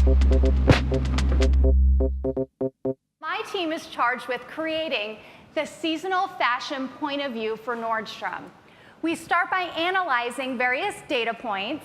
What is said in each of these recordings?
My team is charged with creating the seasonal fashion point of view for Nordstrom. We start by analyzing various data points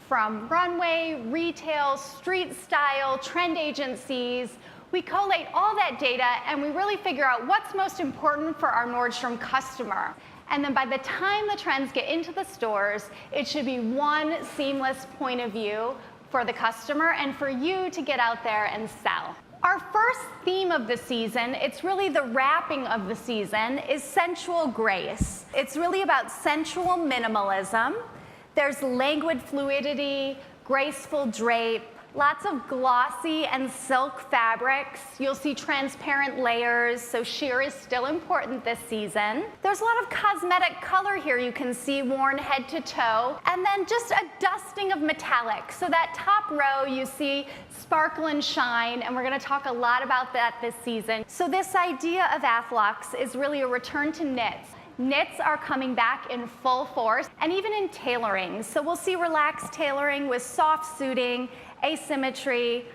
from runway, retail, street style, trend agencies. We collate all that data and we really figure out what's most important for our Nordstrom customer. And then by the time the trends get into the stores, it should be one seamless point of view for the customer and for you to get out there and sell. Our first theme of the season, it's really the wrapping of the season, is sensual grace. It's really about sensual minimalism. There's languid fluidity, graceful drape, lots of glossy and silk fabrics. You'll see transparent layers, so sheer is still important this season. There's a lot of cosmetic color here you can see worn head to toe, and then just a dusting of metallic. So that top row you see sparkle and shine, and we're gonna talk a lot about that this season. So this idea of Athlux is really a return to knits. Knits are coming back in full force, and even in tailoring. So we'll see relaxed tailoring with soft suiting, asymmetry.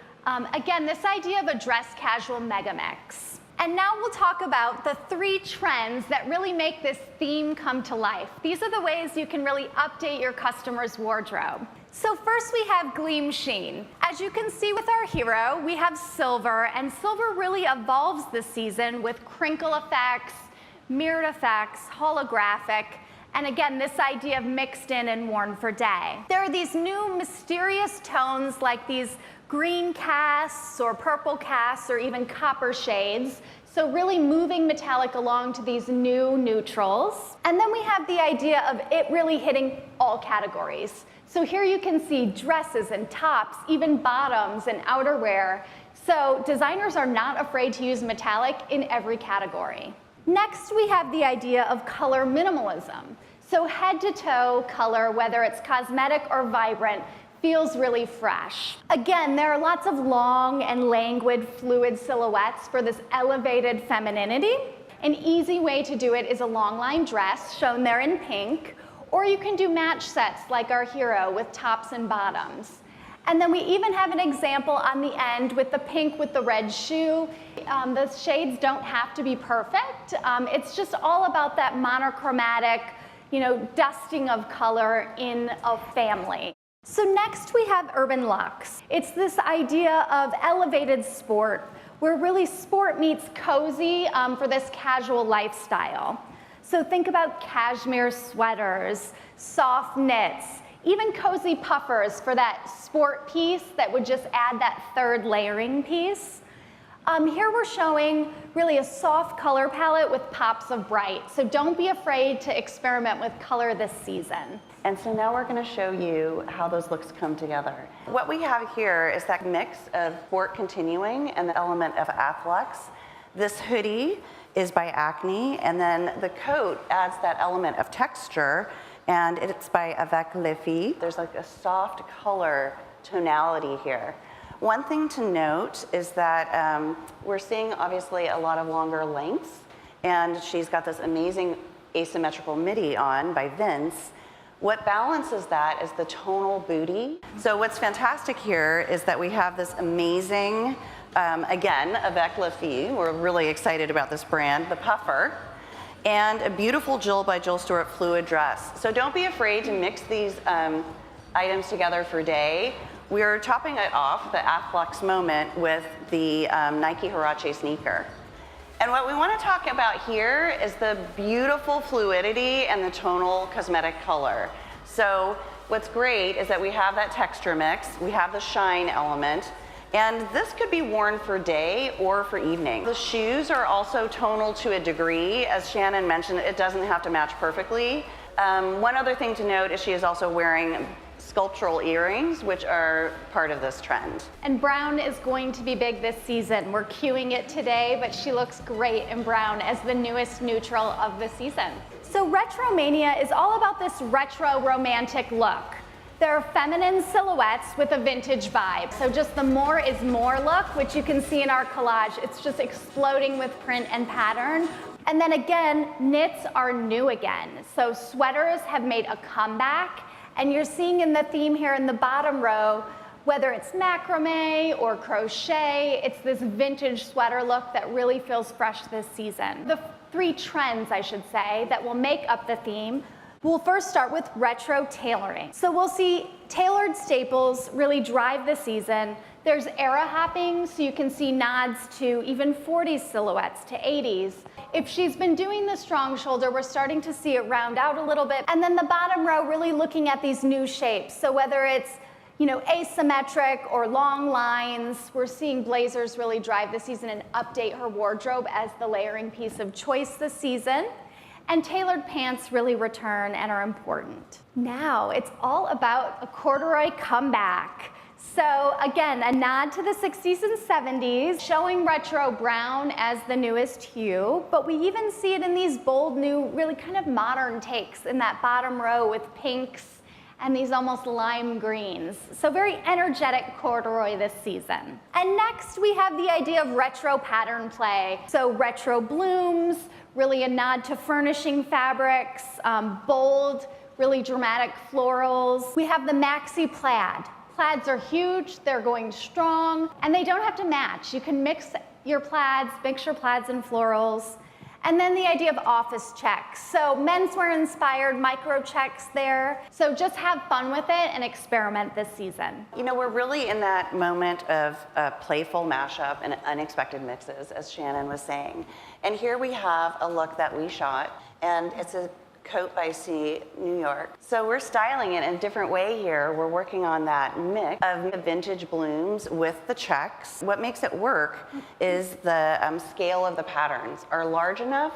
Again, this idea of a dress casual mega mix. And now we'll talk about the 3 trends that really make this theme come to life. These are the ways you can really update your customer's wardrobe. So first we have gleam sheen. As you can see with our hero, we have silver, and silver really evolves this season with crinkle effects, mirrored effects, holographic, and again, this idea of mixed in and worn for day. There are these new mysterious tones like these green casts or purple casts or even copper shades. So really moving metallic along to these new neutrals. And then we have the idea of it really hitting all categories. So here you can see dresses and tops, even bottoms and outerwear. So designers are not afraid to use metallic in every category. Next, we have the idea of color minimalism. So head to toe color, whether it's cosmetic or vibrant, feels really fresh. Again, there are lots of long and languid fluid silhouettes for this elevated femininity. An easy way to do it is a long line dress, shown there in pink, or you can do match sets like our hero with tops and bottoms. And then we even have an example on the end with the pink with the red shoe. The shades don't have to be perfect. It's just all about that monochromatic, dusting of color in a family. So next we have urban luxe. It's this idea of elevated sport, where really sport meets cozy for this casual lifestyle. So think about cashmere sweaters, soft knits, even cozy puffers for that sport piece that would just add that third layering piece. Here we're showing really a soft color palette with pops of bright. So don't be afraid to experiment with color this season. And so now we're going to show you how those looks come together. What we have here is that mix of sport continuing and the element of Athlux. This hoodie is by Acne, and then the coat adds that element of texture, and it's by Avec Les Filles. There's like a soft color tonality here. One thing to note is that we're seeing obviously a lot of longer lengths, and she's got this amazing asymmetrical midi on by Vince. What balances that is the tonal booty. So what's fantastic here is that we have this amazing, again, Avec Les Filles. We're really excited about this brand, the puffer, and a beautiful Jill by Jill Stewart fluid dress. So don't be afraid to mix these items together for day. We're topping it off, the Athlux moment, with the Nike Huarache sneaker. And what we want to talk about here is the beautiful fluidity and the tonal cosmetic color. So what's great is that we have that texture mix, we have the shine element, and this could be worn for day or for evening. The shoes are also tonal to a degree. As Shannon mentioned, it doesn't have to match perfectly. One other thing to note is she is also wearing sculptural earrings, which are part of this trend. And brown is going to be big this season. We're cueing it today, but she looks great in brown as the newest neutral of the season. So Retromania is all about this retro romantic look. There are feminine silhouettes with a vintage vibe. So just the more is more look, which you can see in our collage. It's just exploding with print and pattern. And then again, knits are new again. So sweaters have made a comeback. And you're seeing in the theme here in the bottom row, Whether it's macrame or crochet, it's this vintage sweater look that really feels fresh this season. The 3 trends, I should say, that will make up the theme. We'll first start with retro tailoring. So we'll see tailored staples really drive the season. There's era hopping, so you can see nods to even 40s silhouettes to 80s. If she's been doing the strong shoulder, we're starting to see it round out a little bit. And then the bottom row really looking at these new shapes. So whether it's asymmetric or long lines, we're seeing blazers really drive the season and update her wardrobe as the layering piece of choice this season. And tailored pants really return and are important. Now it's all about a corduroy comeback. So again, a nod to the 60s and 70s, showing retro brown as the newest hue, but we even see it in these bold new, really kind of modern takes in that bottom row with pinks and these almost lime greens. So very energetic corduroy this season. And next we have the idea of retro pattern play. So retro blooms, really a nod to furnishing fabrics, bold, really dramatic florals. We have the maxi plaid. Plaids are huge, they're going strong, and they don't have to match. You can mix your plaids and florals. And then the idea of office checks. So menswear inspired micro checks there. So just have fun with it and experiment this season. We're really in that moment of playful mashup and unexpected mixes, as Shannon was saying. And here we have a look that we shot, and it's a coat by Sea, New York. So we're styling it in a different way here. We're working on that mix of the vintage blooms with the checks. What makes it work is the scale of the patterns are large enough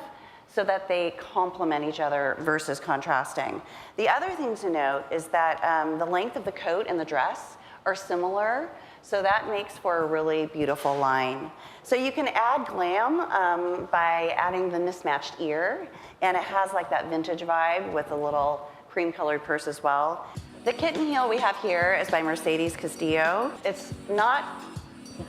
so that they complement each other versus contrasting. The other thing to note is that the length of the coat and the dress are similar, so that makes for a really beautiful line. So you can add glam by adding the mismatched ear, and it has like that vintage vibe with a little cream colored purse as well. The kitten heel we have here is by Mercedes Castillo. It's not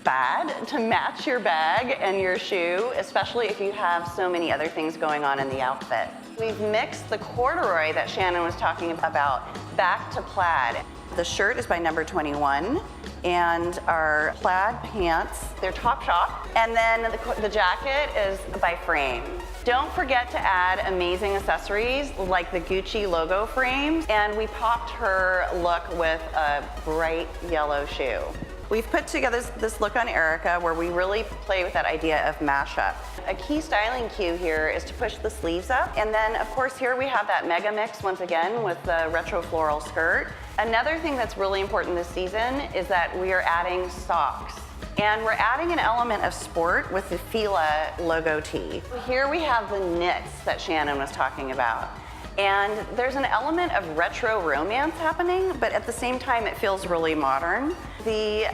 bad to match your bag and your shoe, especially if you have so many other things going on in the outfit. We've mixed the corduroy that Shannon was talking about back to plaid. The shirt is by number 21, and our plaid pants, they're Topshop, and then the jacket is by Frame. Don't forget to add amazing accessories like the Gucci logo frames, and we popped her look with a bright yellow shoe. We've put together this look on Erica where we really play with that idea of mashup. A key styling cue here is to push the sleeves up, and then of course here we have that mega mix once again with the retro floral skirt. Another thing that's really important this season is that we are adding socks. And we're adding an element of sport with the Fila logo tee. Here we have the knits that Shannon was talking about. And there's an element of retro romance happening, but at the same time it feels really modern. The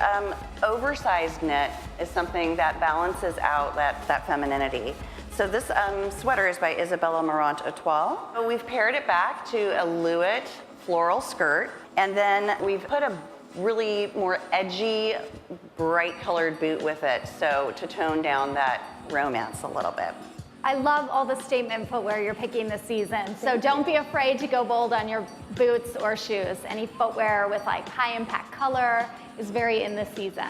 oversized knit is something that balances out that femininity. So this sweater is by Isabella Marant Etoile. We've paired it back to a Louet floral skirt, and then we've put a really more edgy, bright colored boot with it, so to tone down that romance a little bit. I love all the statement footwear you're picking this season, so don't be afraid to go bold on your boots or shoes. Any footwear with like high impact color is very in this season.